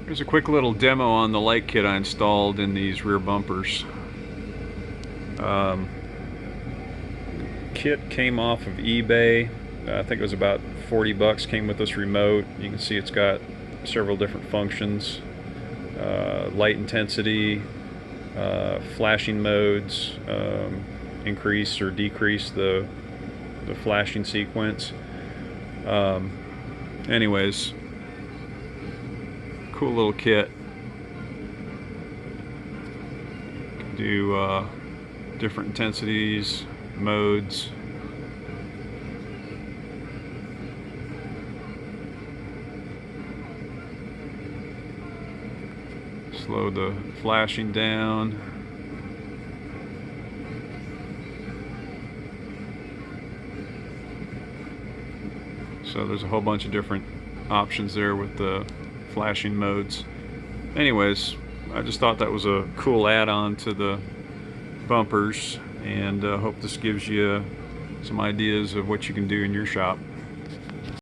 Here's a quick little demo on the light kit I installed in these rear bumpers. Kit came off of eBay. I think it was about 40 bucks. Came with this remote. You can see it's got several different functions. Light intensity, flashing modes, increase or decrease the flashing sequence. Anyways, cool little kit. Can do different intensities, modes. Slow the flashing down. So there's a whole bunch of different options there with the flashing modes. Anyways, I just thought that was a cool add-on to the bumpers, and hope this gives you some ideas of what you can do in your shop.